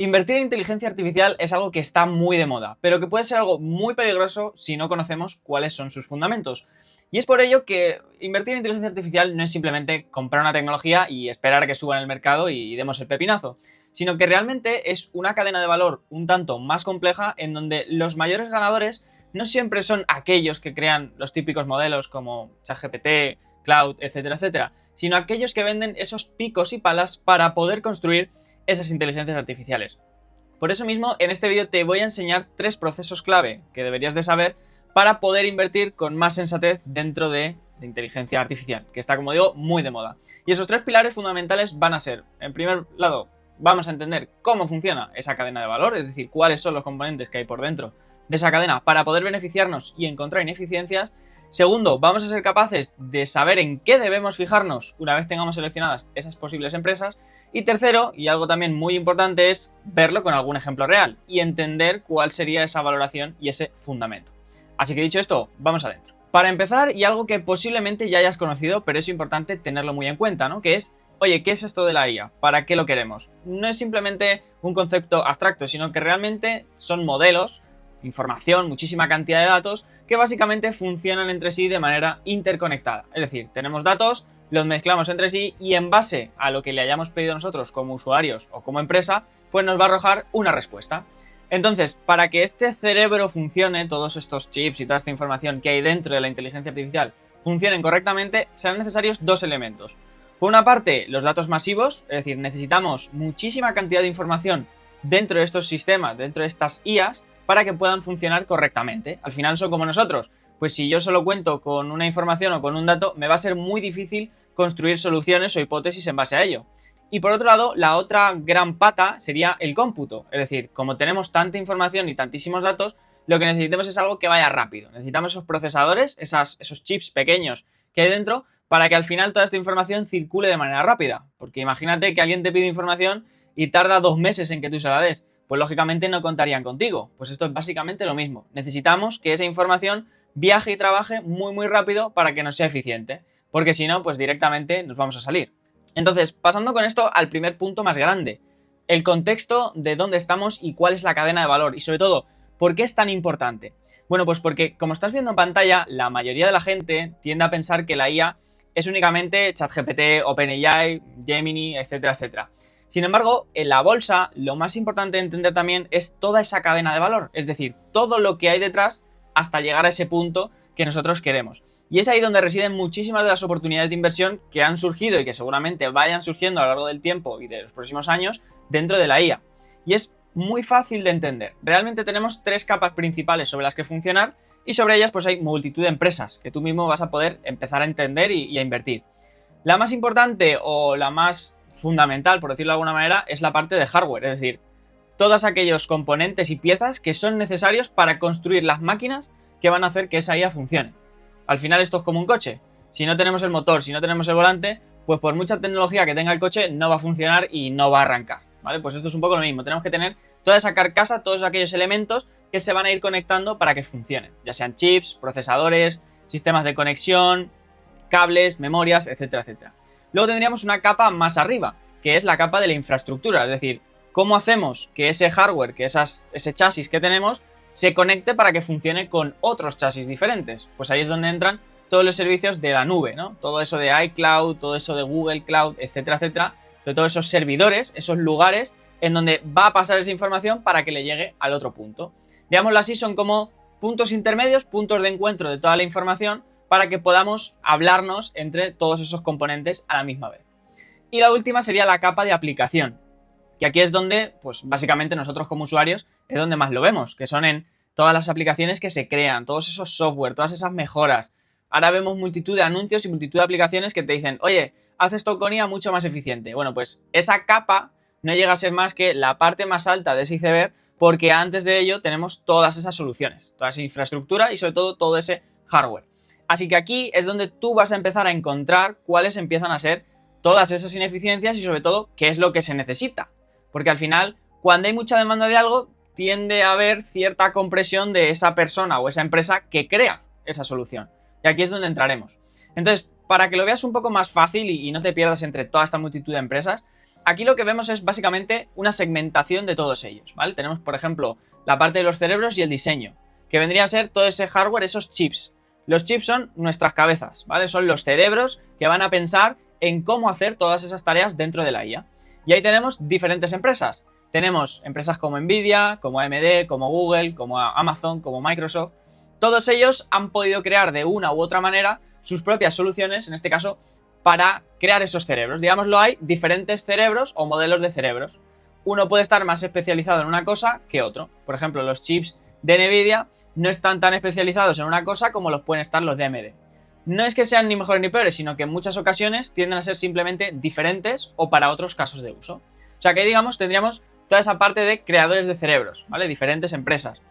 Invertir en inteligencia artificial es algo que está muy de moda, pero que puede ser algo muy peligroso si no conocemos cuáles son sus fundamentos. Y es por ello que invertir en inteligencia artificial no es simplemente comprar una tecnología y esperar a que suba en el mercado y demos el pepinazo, sino que realmente es una cadena de valor un tanto más compleja en donde los mayores ganadores no siempre son aquellos que crean los típicos modelos como ChatGPT, Cloud, etcétera, etcétera, sino aquellos que venden esos picos y palas para poder construir esas inteligencias artificiales. Por eso mismo, en este vídeo te voy a enseñar 3 procesos clave que deberías de saber para poder invertir con más sensatez dentro de la inteligencia artificial, que está, como digo, muy de moda. Y esos 3 pilares fundamentales van a ser, en primer lado, vamos a entender cómo funciona esa cadena de valor, es decir, cuáles son los componentes que hay por dentro de esa cadena para poder beneficiarnos y encontrar ineficiencias. Segundo, vamos a ser capaces de saber en qué debemos fijarnos una vez tengamos seleccionadas esas posibles empresas. Y tercero, y algo también muy importante, es verlo con algún ejemplo real y entender cuál sería esa valoración y ese fundamento. Así que dicho esto, vamos adentro. Para empezar, y algo que posiblemente ya hayas conocido, pero es importante tenerlo muy en cuenta, ¿no? Que es, oye, ¿qué es esto de la IA? ¿Para qué lo queremos? No es simplemente un concepto abstracto, sino que realmente son modelos, información, muchísima cantidad de datos que básicamente funcionan entre sí de manera interconectada. Es decir, tenemos datos, los mezclamos entre sí y en base a lo que le hayamos pedido nosotros como usuarios o como empresa, pues nos va a arrojar una respuesta. Entonces, para que este cerebro funcione, todos estos chips y toda esta información que hay dentro de la inteligencia artificial funcionen correctamente, serán necesarios 2 elementos. Por una parte, los datos masivos, es decir, necesitamos muchísima cantidad de información dentro de estos sistemas, dentro de estas IAs, para que puedan funcionar correctamente. Al final son como nosotros. Pues si yo solo cuento con una información o con un dato, me va a ser muy difícil construir soluciones o hipótesis en base a ello. Y por otro lado, la otra gran pata sería el cómputo. Es decir, como tenemos tanta información y tantísimos datos, lo que necesitamos es algo que vaya rápido. Necesitamos esos procesadores, esos chips pequeños que hay dentro, para que al final toda esta información circule de manera rápida. Porque imagínate que alguien te pide información y tarda 2 meses en que tú se la des. Pues lógicamente no contarían contigo. Pues esto es básicamente lo mismo. Necesitamos que esa información viaje y trabaje muy rápido para que nos sea eficiente. Porque si no, pues directamente nos vamos a salir. Entonces, pasando con esto al primer punto más grande. El contexto de dónde estamos y cuál es la cadena de valor. Y sobre todo, ¿por qué es tan importante? Bueno, pues porque, como estás viendo en pantalla, la mayoría de la gente tiende a pensar que la IA es únicamente ChatGPT, OpenAI, Gemini, etcétera, etcétera. Sin embargo, en la bolsa, lo más importante de entender también es toda esa cadena de valor, es decir, todo lo que hay detrás hasta llegar a ese punto que nosotros queremos. Y es ahí donde residen muchísimas de las oportunidades de inversión que han surgido y que seguramente vayan surgiendo a lo largo del tiempo y de los próximos años dentro de la IA. Y es muy fácil de entender. Realmente tenemos 3 capas principales sobre las que funcionar y sobre ellas pues hay multitud de empresas que tú mismo vas a poder empezar a entender y a invertir. La más importante o la más fundamental, por decirlo de alguna manera, es la parte de hardware, es decir, todos aquellos componentes y piezas que son necesarios para construir las máquinas que van a hacer que esa IA funcione. Al final esto es como un coche. Si no tenemos el motor, si no tenemos el volante, pues por mucha tecnología que tenga el coche no va a funcionar y no va a arrancar, ¿vale? Pues esto es un poco lo mismo. Tenemos que tener toda esa carcasa, todos aquellos elementos que se van a ir conectando para que funcionen, ya sean chips, procesadores, sistemas de conexión, cables, memorias, etcétera, etcétera. Luego tendríamos una capa más arriba, que es la capa de la infraestructura, es decir, cómo hacemos que ese hardware, que ese chasis que tenemos, se conecte para que funcione con otros chasis diferentes. Pues ahí es donde entran todos los servicios de la nube, ¿no? Todo eso de iCloud, todo eso de Google Cloud, etcétera, etcétera. Sobre todo esos servidores, esos lugares en donde va a pasar esa información para que le llegue al otro punto. Digámoslo así, son como puntos intermedios, puntos de encuentro de toda la información para que podamos hablarnos entre todos esos componentes a la misma vez. Y la última sería la capa de aplicación, que aquí es donde, pues básicamente nosotros como usuarios, es donde más lo vemos, que son en todas las aplicaciones que se crean, todos esos software, todas esas mejoras. Ahora vemos multitud de anuncios y multitud de aplicaciones que te dicen, oye, haz esto con IA mucho más eficiente. Bueno, pues esa capa no llega a ser más que la parte más alta de ese iceberg, porque antes de ello tenemos todas esas soluciones, toda esa infraestructura y sobre todo ese hardware. Así que aquí es donde tú vas a empezar a encontrar cuáles empiezan a ser todas esas ineficiencias y sobre todo qué es lo que se necesita. Porque al final, cuando hay mucha demanda de algo, tiende a haber cierta compresión de esa persona o esa empresa que crea esa solución. Y aquí es donde entraremos. Entonces, para que lo veas un poco más fácil y no te pierdas entre toda esta multitud de empresas, Aquí lo que vemos es básicamente una segmentación de todos ellos, ¿vale? Tenemos, por ejemplo, la parte de los cerebros y el diseño, que vendría a ser todo ese hardware, esos chips. Los chips son nuestras cabezas, ¿vale? Son los cerebros que van a pensar en cómo hacer todas esas tareas dentro de la IA. Y ahí tenemos diferentes empresas. Tenemos empresas como Nvidia, como AMD, como Google, como Amazon, como Microsoft. Todos ellos han podido crear de una u otra manera sus propias soluciones, en este caso, para crear esos cerebros. Digámoslo, hay diferentes cerebros o modelos de cerebros. Uno puede estar más especializado en una cosa que otro. Por ejemplo, los chips de Nvidia no están tan especializados en una cosa como los pueden estar los de AMD. No es que sean ni mejores ni peores, sino que en muchas ocasiones tienden a ser simplemente diferentes o para otros casos de uso. O sea que, digamos, tendríamos toda esa parte de creadores de cerebros, ¿vale? Diferentes empresas,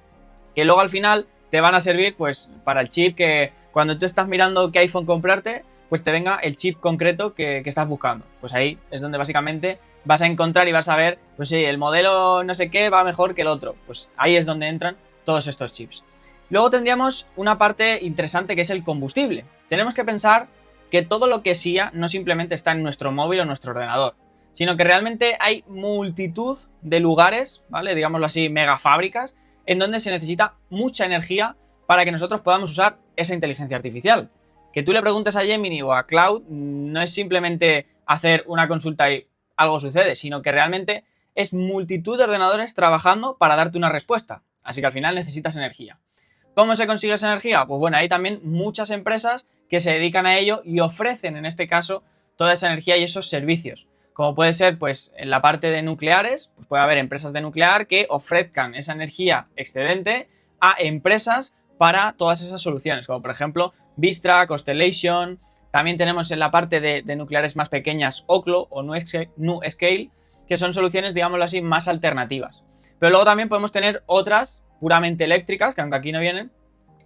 que luego al final te van a servir, pues, para el chip que cuando tú estás mirando qué iPhone comprarte, pues te venga el chip concreto que estás buscando. Pues ahí es donde básicamente vas a encontrar y vas a ver, pues sí, el modelo no sé qué va mejor que el otro. Pues ahí es donde entran todos estos chips. Luego tendríamos una parte interesante que es el combustible. Tenemos que pensar que todo lo que es IA no simplemente está en nuestro móvil o nuestro ordenador, sino que realmente hay multitud de lugares, ¿vale? Digámoslo así, megafábricas, en donde se necesita mucha energía para que nosotros podamos usar esa inteligencia artificial. Que tú le preguntes a Gemini o a Cloud no es simplemente hacer una consulta y algo sucede, sino que realmente es multitud de ordenadores trabajando para darte una respuesta. Así que al final necesitas energía. ¿Cómo se consigue esa energía? Pues bueno, hay también muchas empresas que se dedican a ello y ofrecen en este caso toda esa energía y esos servicios. Como puede ser, pues, en la parte de nucleares, pues puede haber empresas de nuclear que ofrezcan esa energía excedente a empresas para todas esas soluciones, como por ejemplo Vistra, Constellation. También tenemos en la parte de nucleares más pequeñas Oklo o NuScale, que son soluciones, digámoslo así, más alternativas. Pero luego también podemos tener otras puramente eléctricas, que aunque aquí no vienen,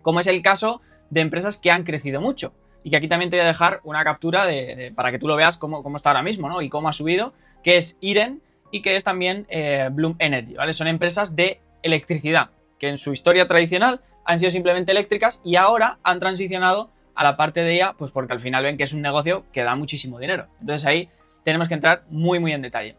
como es el caso de empresas que han crecido mucho. Y que aquí también te voy a dejar una captura para que tú lo veas cómo está ahora mismo, ¿no? Y cómo ha subido, que es IREN y que es también Bloom Energy, ¿vale? Son empresas de electricidad, que en su historia tradicional han sido simplemente eléctricas y ahora han transicionado a la parte de IA, pues porque al final ven que es un negocio que da muchísimo dinero. Entonces ahí tenemos que entrar muy muy en detalle.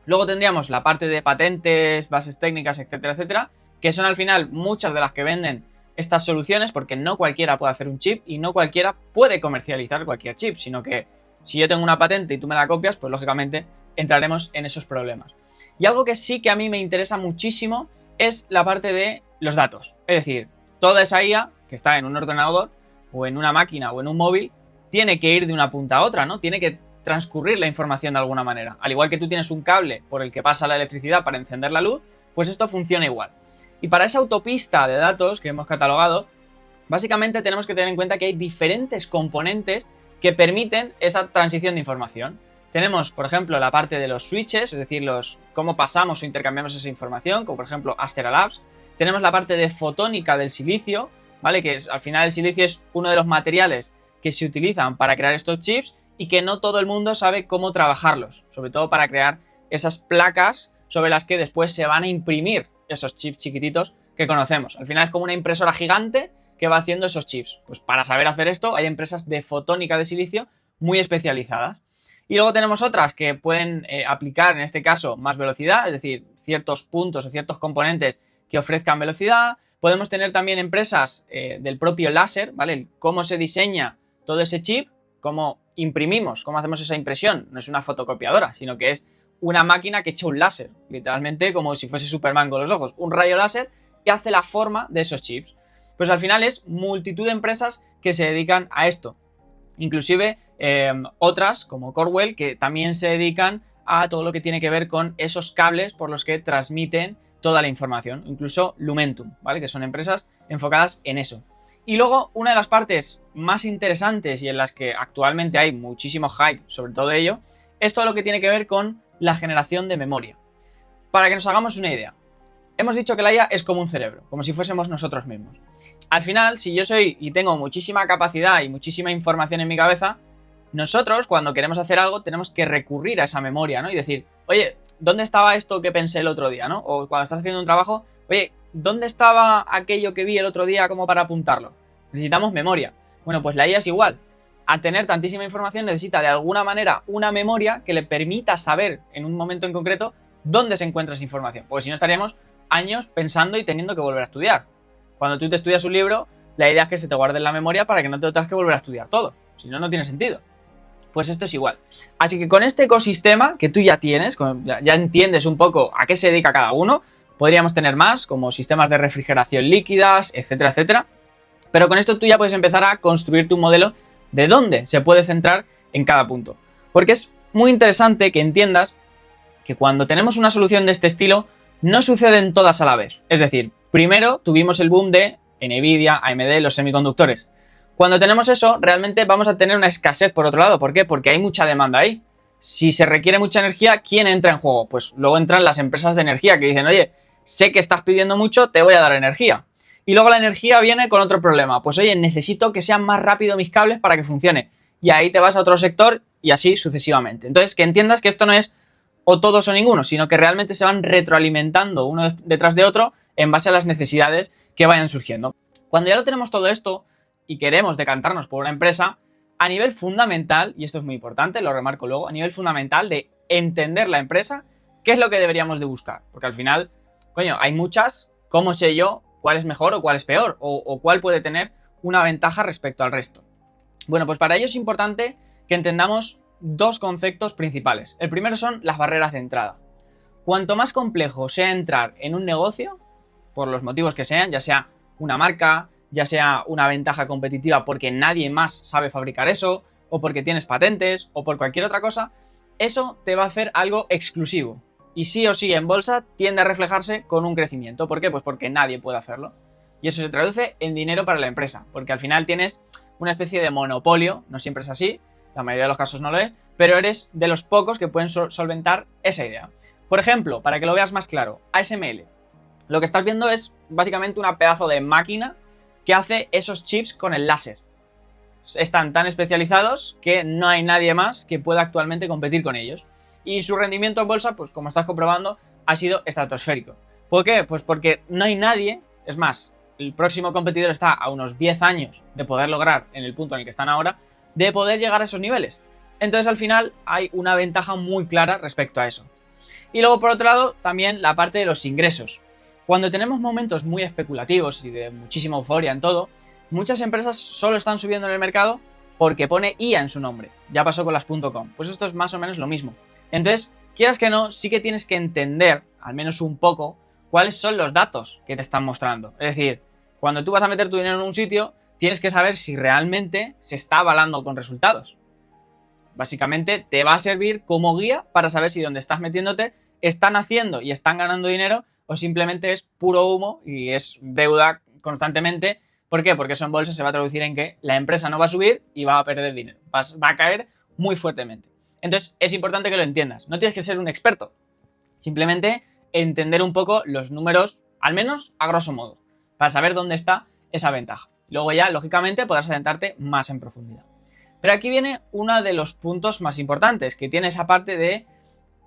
Luego tendríamos la parte de patentes, bases técnicas, etcétera, etcétera, que son al final muchas de las que venden estas soluciones, porque no cualquiera puede hacer un chip y no cualquiera puede comercializar cualquier chip, sino que si yo tengo una patente y tú me la copias, pues lógicamente entraremos en esos problemas. Y algo que sí que a mí me interesa muchísimo es la parte de los datos. Es decir, toda esa IA que está en un ordenador o en una máquina o en un móvil tiene que ir de una punta a otra, ¿no? Tiene que transcurrir la información de alguna manera. Al igual que tú tienes un cable por el que pasa la electricidad para encender la luz, pues esto funciona igual. Y para esa autopista de datos que hemos catalogado, básicamente tenemos que tener en cuenta que hay diferentes componentes que permiten esa transición de información. Tenemos, por ejemplo, la parte de los switches, es decir, cómo pasamos o intercambiamos esa información, como por ejemplo Astera Labs. Tenemos la parte de fotónica del silicio, ¿vale? Que al final el silicio es uno de los materiales que se utilizan para crear estos chips y que no todo el mundo sabe cómo trabajarlos, sobre todo para crear esas placas sobre las que después se van a imprimir esos chips chiquititos que conocemos. Al final es como una impresora gigante que va haciendo esos chips. Pues para saber hacer esto hay empresas de fotónica de silicio muy especializadas. Y luego tenemos otras que pueden aplicar, en este caso, más velocidad, es decir, ciertos puntos o ciertos componentes que ofrezcan velocidad. Podemos tener también empresas del propio láser, ¿vale? Cómo se diseña todo ese chip, cómo imprimimos, cómo hacemos esa impresión. No es una fotocopiadora, sino que es una máquina que echa un láser, literalmente como si fuese Superman con los ojos, un rayo láser que hace la forma de esos chips. Pues al final es multitud de empresas que se dedican a esto. Inclusive otras como Corewell que también se dedican a todo lo que tiene que ver con esos cables por los que transmiten toda la información. Incluso Lumentum, ¿vale? Que son empresas enfocadas en eso. Y luego una de las partes más interesantes y en las que actualmente hay muchísimo hype sobre todo ello es todo lo que tiene que ver con la generación de memoria. Para que nos hagamos una idea, hemos dicho que la IA es como un cerebro, como si fuésemos nosotros mismos. Al final, si yo soy y tengo muchísima capacidad y muchísima información en mi cabeza, nosotros cuando queremos hacer algo tenemos que recurrir a esa memoria, ¿no? Y decir, oye, ¿dónde estaba esto que pensé el otro día, ¿no? O cuando estás haciendo un trabajo, oye, ¿dónde estaba aquello que vi el otro día como para apuntarlo? Necesitamos memoria. Bueno, pues la IA es igual. al tener tantísima información necesita de alguna manera una memoria que le permita saber en un momento en concreto dónde se encuentra esa información, porque si no estaríamos años pensando y teniendo que volver a estudiar. Cuando tú te estudias un libro, la idea es que se te guarde en la memoria para que no te lo tengas que volver a estudiar todo, si no, no tiene sentido. Pues esto es igual. Así que con este ecosistema que tú ya tienes, ya entiendes un poco a qué se dedica cada uno, podríamos tener más, como sistemas de refrigeración líquidas, etcétera, etcétera. Pero con esto tú ya puedes empezar a construir tu modelo de dónde se puede centrar en cada punto. Porque es muy interesante que entiendas que cuando tenemos una solución de este estilo, no suceden todas a la vez. Es decir, primero tuvimos el boom de Nvidia, AMD, los semiconductores. Cuando tenemos eso, realmente vamos a tener una escasez por otro lado. ¿Por qué? Porque hay mucha demanda ahí. Si se requiere mucha energía, ¿quién entra en juego? Pues luego entran las empresas de energía que dicen, oye, sé que estás pidiendo mucho, te voy a dar energía. Y luego la energía viene con otro problema. Pues oye, necesito que sean más rápido mis cables para que funcione. Y ahí te vas a otro sector y así sucesivamente. Entonces, que entiendas que esto no es o todos o ninguno, sino que realmente se van retroalimentando uno detrás de otro en base a las necesidades que vayan surgiendo. Cuando ya lo tenemos todo esto y queremos decantarnos por una empresa, a nivel fundamental, y esto es muy importante, lo remarco luego, a nivel fundamental de entender la empresa, ¿qué es lo que deberíamos de buscar? Porque al final, coño, hay muchas, ¿cómo sé yo cuál es mejor o cuál es peor? O cuál puede tener una ventaja respecto al resto. Bueno, pues para ello es importante que entendamos dos conceptos principales. El primero son las barreras de entrada. Cuanto más complejo sea entrar en un negocio, por los motivos que sean, ya sea una marca, ya sea una ventaja competitiva porque nadie más sabe fabricar eso, o porque tienes patentes, o por cualquier otra cosa, eso te va a hacer algo exclusivo. Y sí o sí en bolsa tiende a reflejarse con un crecimiento. ¿Por qué? Pues porque nadie puede hacerlo. Y eso se traduce en dinero para la empresa, porque al final tienes una especie de monopolio, no siempre es así, la mayoría de los casos no lo es, pero eres de los pocos que pueden solventar esa idea. Por ejemplo, para que lo veas más claro, ASML. Lo que estás viendo es básicamente una pedazo de máquina que hace esos chips con el láser. Están tan especializados que no hay nadie más que pueda actualmente competir con ellos. Y su rendimiento en bolsa, pues como estás comprobando, ha sido estratosférico. ¿Por qué? Pues porque no hay nadie, es más, el próximo competidor está a unos 10 años de poder lograr, en el punto en el que están ahora, de poder llegar a esos niveles. Entonces al final hay una ventaja muy clara respecto a eso. Y luego por otro lado también la parte de los ingresos. Cuando tenemos momentos muy especulativos y de muchísima euforia en todo, muchas empresas solo están subiendo en el mercado porque pone IA en su nombre. Ya pasó con las .com. Pues esto es más o menos lo mismo. Entonces, quieras que no, sí que tienes que entender, al menos un poco, cuáles son los datos que te están mostrando. Es decir, cuando tú vas a meter tu dinero en un sitio, tienes que saber si realmente se está avalando con resultados. Básicamente te va a servir como guía para saber si donde estás metiéndote están haciendo y están ganando dinero o simplemente es puro humo y es deuda constantemente. ¿Por qué? Porque eso en bolsa se va a traducir en que la empresa no va a subir y va a perder dinero. Va a caer muy fuertemente. Entonces es importante que lo entiendas. No tienes que ser un experto. Simplemente entender un poco los números, al menos a grosso modo, para saber dónde está esa ventaja. Luego ya, lógicamente, podrás adentrarte más en profundidad. Pero aquí viene uno de los puntos más importantes, que tiene esa parte de,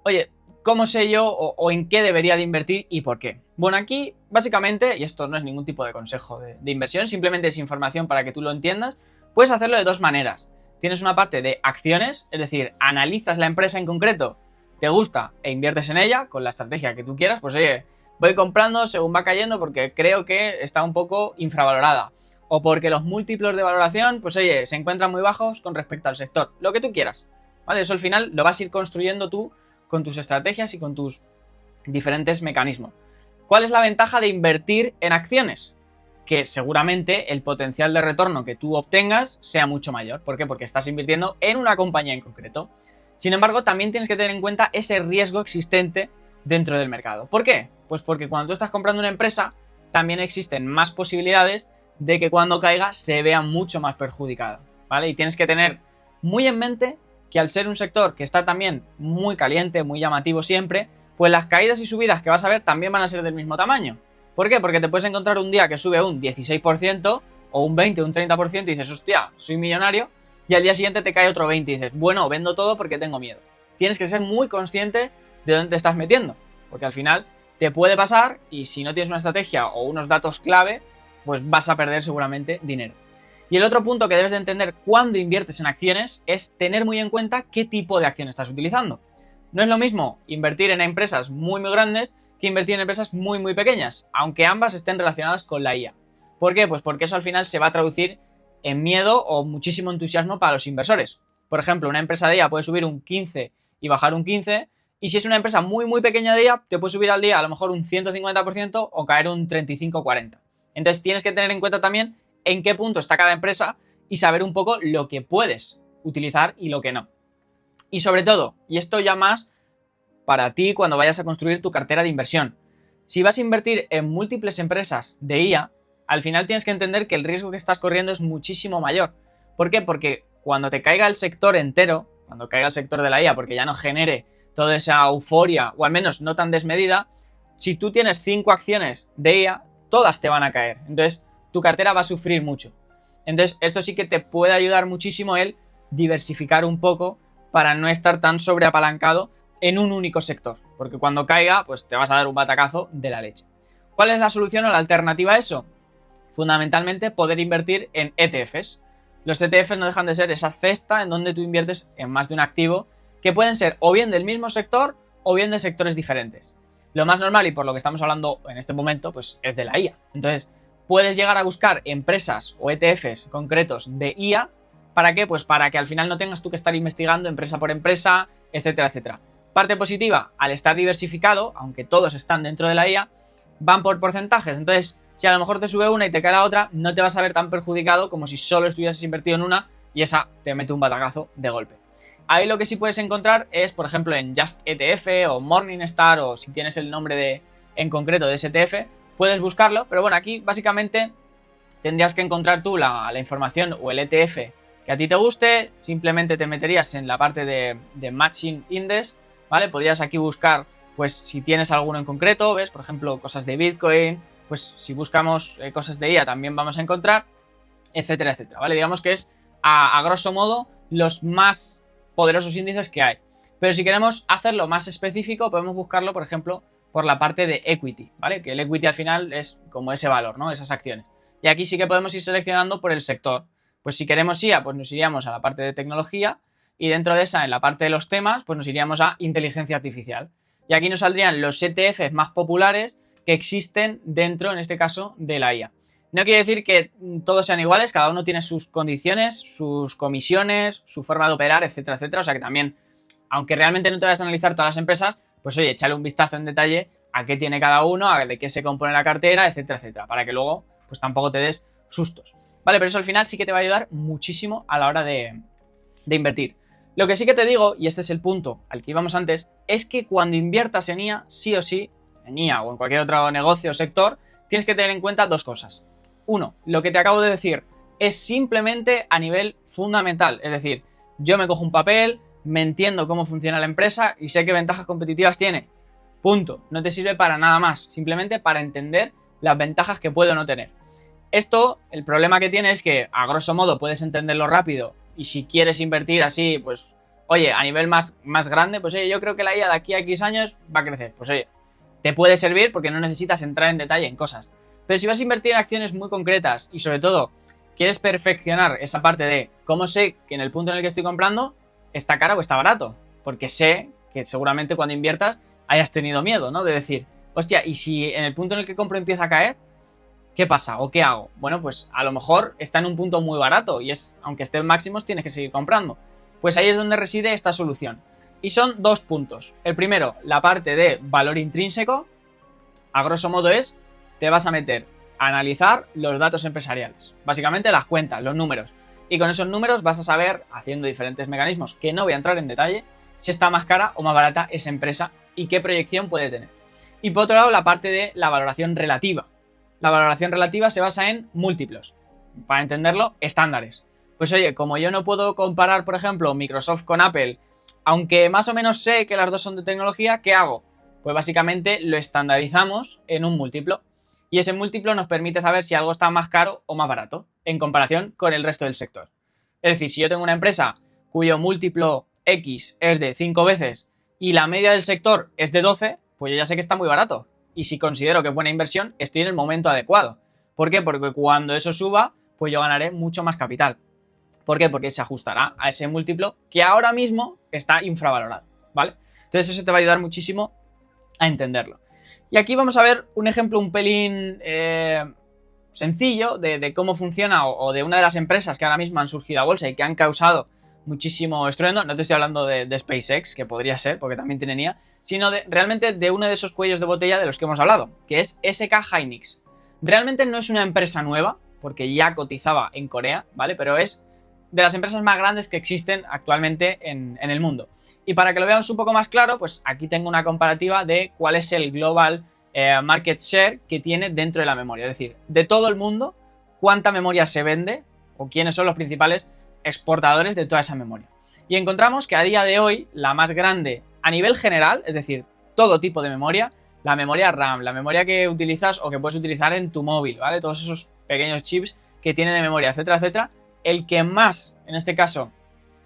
oye, ¿cómo sé yo o en qué debería de invertir y por qué? Bueno, aquí, básicamente, y esto no es ningún tipo de consejo de inversión, simplemente es información para que tú lo entiendas, puedes hacerlo de dos maneras. Tienes una parte de acciones, es decir, analizas la empresa en concreto, te gusta e inviertes en ella con la estrategia que tú quieras, pues oye, voy comprando según va cayendo porque creo que está un poco infravalorada. O porque los múltiplos de valoración, pues oye, se encuentran muy bajos con respecto al sector. Lo que tú quieras, ¿vale? Eso al final lo vas a ir construyendo tú con tus estrategias y con tus diferentes mecanismos. ¿Cuál es la ventaja de invertir en acciones? Que seguramente el potencial de retorno que tú obtengas sea mucho mayor. ¿Por qué? Porque estás invirtiendo en una compañía en concreto. Sin embargo, también tienes que tener en cuenta ese riesgo existente dentro del mercado. ¿Por qué? Pues porque cuando tú estás comprando una empresa, también existen más posibilidades de que cuando caiga se vea mucho más perjudicada, ¿vale? Y tienes que tener muy en mente que al ser un sector que está también muy caliente, muy llamativo siempre, pues las caídas y subidas que vas a ver también van a ser del mismo tamaño. ¿Por qué? Porque te puedes encontrar un día que sube un 16% o un 20, un 30% y dices, hostia, soy millonario, y al día siguiente te cae otro 20 y dices, bueno, vendo todo porque tengo miedo. Tienes que ser muy consciente de dónde te estás metiendo, porque al final te puede pasar y si no tienes una estrategia o unos datos clave, pues vas a perder seguramente dinero. Y el otro punto que debes de entender cuando inviertes en acciones es tener muy en cuenta qué tipo de acción estás utilizando. No es lo mismo invertir en empresas muy grandes que invertir en empresas muy pequeñas, aunque ambas estén relacionadas con la IA. ¿Por qué? Pues porque eso al final se va a traducir en miedo o muchísimo entusiasmo para los inversores. Por ejemplo, una empresa de IA puede subir un 15 y bajar un 15, y si es una empresa muy pequeña de IA, te puede subir al día a lo mejor un 150% o caer un 35-40. Entonces tienes que tener en cuenta también en qué punto está cada empresa y saber un poco lo que puedes utilizar y lo que no. Y sobre todo, y esto ya más para ti cuando vayas a construir tu cartera de inversión, si vas a invertir en múltiples empresas de IA, al final tienes que entender que el riesgo que estás corriendo es muchísimo mayor. ¿Por qué? Porque cuando te caiga el sector entero, cuando caiga el sector de la IA, porque ya no genere toda esa euforia, o al menos no tan desmedida, si tú tienes 5 acciones de IA, todas te van a caer. Entonces, tu cartera va a sufrir mucho. Entonces, esto sí que te puede ayudar muchísimo el diversificar un poco para no estar tan sobreapalancado en un único sector. Porque cuando caiga, pues te vas a dar un batacazo de la leche. ¿Cuál es la solución o la alternativa a eso? Fundamentalmente, poder invertir en ETFs. Los ETFs no dejan de ser esa cesta en donde tú inviertes en más de un activo que pueden ser o bien del mismo sector o bien de sectores diferentes. Lo más normal, y por lo que estamos hablando en este momento, pues es de la IA. Entonces, puedes llegar a buscar empresas o ETFs concretos de IA. ¿Para qué? Pues para que al final no tengas tú que estar investigando empresa por empresa, etcétera, etcétera. Parte positiva, al estar diversificado, aunque todos están dentro de la IA, van por porcentajes. Entonces, si a lo mejor te sube una y te cae la otra, no te vas a ver tan perjudicado como si solo estuvieses invertido en una y esa te mete un batacazo de golpe. Ahí lo que sí puedes encontrar es, por ejemplo, en Just ETF o Morningstar, o si tienes el nombre en concreto de ese ETF, puedes buscarlo. Pero bueno, aquí básicamente tendrías que encontrar tú la información o el ETF que a ti te guste. Simplemente te meterías en la parte de Matching Index, ¿vale? Podrías aquí buscar, pues si tienes alguno en concreto, ¿ves? Por ejemplo, cosas de Bitcoin, pues si buscamos cosas de IA también vamos a encontrar, etcétera, etcétera, ¿vale? Digamos que es, a grosso modo, los más poderosos índices que hay. Pero si queremos hacerlo más específico, podemos buscarlo, por ejemplo, por la parte de equity, ¿vale? Que el equity al final es como ese valor, ¿no? Esas acciones. Y aquí sí que podemos ir seleccionando por el sector. Pues si queremos IA, pues nos iríamos a la parte de tecnología, y dentro de esa, en la parte de los temas, pues nos iríamos a inteligencia artificial. Y aquí nos saldrían los ETFs más populares que existen dentro, en este caso, de la IA. No quiere decir que todos sean iguales, cada uno tiene sus condiciones, sus comisiones, su forma de operar, etcétera, etcétera. O sea que también, aunque realmente no te vayas a analizar todas las empresas, pues oye, échale un vistazo en detalle a qué tiene cada uno, a de qué se compone la cartera, etcétera, etcétera, para que luego pues tampoco te des sustos. Vale, pero eso al final sí que te va a ayudar muchísimo a la hora de invertir. Lo que sí que te digo, y este es el punto al que íbamos antes, es que cuando inviertas en IA, sí o sí, en IA o en cualquier otro negocio o sector, tienes que tener en cuenta dos cosas. Uno, lo que te acabo de decir es simplemente a nivel fundamental. Es decir, yo me cojo un papel, me entiendo cómo funciona la empresa y sé qué ventajas competitivas tiene. Punto. No te sirve para nada más. Simplemente para entender las ventajas que puedo no tener. Esto, el problema que tiene es que, a grosso modo, puedes entenderlo rápido, y si quieres invertir así, pues, oye, a nivel más grande, pues oye, yo creo que la IA de aquí a X años va a crecer. Pues oye, te puede servir porque no necesitas entrar en detalle en cosas. Pero si vas a invertir en acciones muy concretas y sobre todo quieres perfeccionar esa parte de cómo sé que en el punto en el que estoy comprando está caro o está barato, porque sé que seguramente cuando inviertas hayas tenido miedo, ¿no? De decir, hostia, ¿y si en el punto en el que compro empieza a caer? ¿Qué pasa? ¿O qué hago? Bueno, pues a lo mejor está en un punto muy barato y es, aunque esté en máximos, tienes que seguir comprando. Pues ahí es donde reside esta solución. Y son dos puntos. El primero, la parte de valor intrínseco. A grosso modo es, te vas a meter a analizar los datos empresariales. Básicamente las cuentas, los números. Y con esos números vas a saber, haciendo diferentes mecanismos, que no voy a entrar en detalle, si está más cara o más barata esa empresa y qué proyección puede tener. Y por otro lado, la parte de la valoración relativa. La valoración relativa se basa en múltiplos. Para entenderlo, estándares. Pues oye, como yo no puedo comparar, por ejemplo, Microsoft con Apple, aunque más o menos sé que las dos son de tecnología, ¿qué hago? Pues básicamente lo estandarizamos en un múltiplo. Y ese múltiplo nos permite saber si algo está más caro o más barato en comparación con el resto del sector. Es decir, si yo tengo una empresa cuyo múltiplo X es de 5 veces y la media del sector es de 12, pues yo ya sé que está muy barato. Y si considero que es buena inversión, estoy en el momento adecuado. ¿Por qué? Porque cuando eso suba, pues yo ganaré mucho más capital. ¿Por qué? Porque se ajustará a ese múltiplo que ahora mismo está infravalorado, ¿vale? Entonces eso te va a ayudar muchísimo a entenderlo. Y aquí vamos a ver un ejemplo un pelín sencillo de cómo funciona o de una de las empresas que ahora mismo han surgido a bolsa y que han causado muchísimo estruendo. No te estoy hablando de SpaceX, que podría ser, porque también tiene IA, sino realmente de uno de esos cuellos de botella de los que hemos hablado, que es SK Hynix. Realmente no es una empresa nueva, porque ya cotizaba en Corea, ¿vale? Pero es de las empresas más grandes que existen actualmente en el mundo. Y para que lo veamos un poco más claro, pues aquí tengo una comparativa de cuál es el global market share que tiene dentro de la memoria. Es decir, de todo el mundo, cuánta memoria se vende o quiénes son los principales exportadores de toda esa memoria. Y encontramos que a día de hoy la más grande a nivel general, es decir, todo tipo de memoria, la memoria RAM, la memoria que utilizas o que puedes utilizar en tu móvil, ¿vale? Todos esos pequeños chips que tiene de memoria, etcétera, etcétera. El que más, en este caso,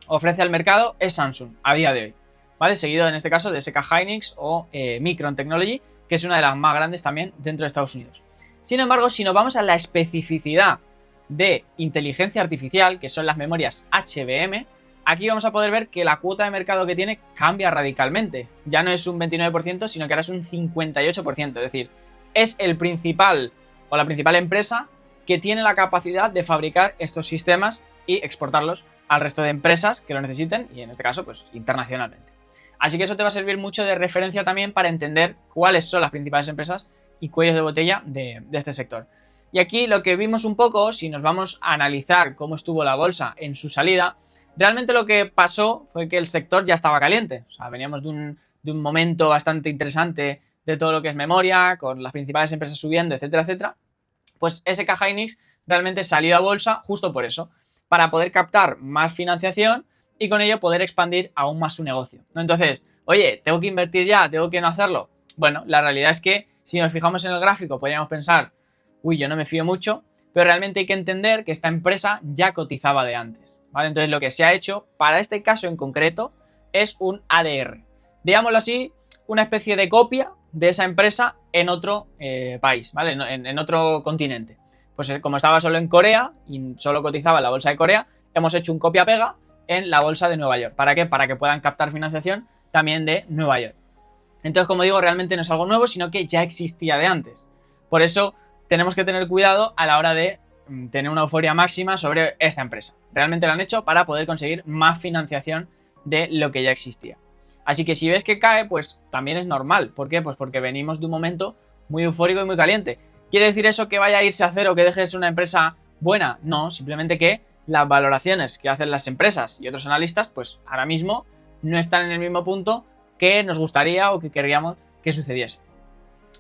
ofrece al mercado es Samsung, a día de hoy, ¿vale? Seguido, en este caso, de SK Hynix o Micron Technology, que es una de las más grandes también dentro de Estados Unidos. Sin embargo, si nos vamos a la especificidad de inteligencia artificial, que son las memorias HBM, aquí vamos a poder ver que la cuota de mercado que tiene cambia radicalmente. Ya no es un 29%, sino que ahora es un 58%. Es decir, es el principal o la principal empresa que tiene la capacidad de fabricar estos sistemas y exportarlos al resto de empresas que lo necesiten y en este caso pues internacionalmente. Así que eso te va a servir mucho de referencia también para entender cuáles son las principales empresas y cuellos de botella de este sector. Y aquí lo que vimos un poco, si nos vamos a analizar cómo estuvo la bolsa en su salida, realmente lo que pasó fue que el sector ya estaba caliente. O sea, veníamos de un momento bastante interesante de todo lo que es memoria, con las principales empresas subiendo, etcétera, etcétera. Pues SK Hynix realmente salió a bolsa justo por eso, para poder captar más financiación y con ello poder expandir aún más su negocio, ¿no? Entonces, oye, ¿tengo que invertir ya? ¿Tengo que no hacerlo? Bueno, la realidad es que si nos fijamos en el gráfico podríamos pensar, uy, yo no me fío mucho, pero realmente hay que entender que esta empresa ya cotizaba de antes, ¿vale? Entonces lo que se ha hecho para este caso en concreto es un ADR. Digámoslo así, una especie de copia de esa empresa en otro país, ¿vale? En otro continente. Pues como estaba solo en Corea y solo cotizaba en la bolsa de Corea, hemos hecho un copia-pega en la bolsa de Nueva York. ¿Para qué? Para que puedan captar financiación también de Nueva York. Entonces, como digo, realmente no es algo nuevo, sino que ya existía de antes. Por eso tenemos que tener cuidado a la hora de tener una euforia máxima sobre esta empresa. Realmente lo han hecho para poder conseguir más financiación de lo que ya existía. Así que si ves que cae, pues también es normal. ¿Por qué? Pues porque venimos de un momento muy eufórico y muy caliente. ¿Quiere decir eso que vaya a irse a cero, que deje de ser una empresa buena? No, simplemente que las valoraciones que hacen las empresas y otros analistas, pues ahora mismo no están en el mismo punto que nos gustaría o que querríamos que sucediese.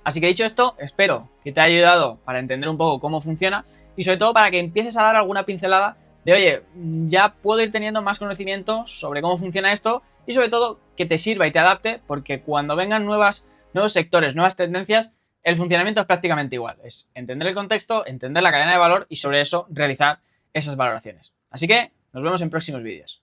Así que dicho esto, espero que te haya ayudado para entender un poco cómo funciona y sobre todo para que empieces a dar alguna pincelada de, oye, ya puedo ir teniendo más conocimiento sobre cómo funciona esto y sobre todo que te sirva y te adapte, porque cuando vengan nuevos sectores, nuevas tendencias, el funcionamiento es prácticamente igual. Es entender el contexto, entender la cadena de valor y sobre eso realizar esas valoraciones. Así que nos vemos en próximos vídeos.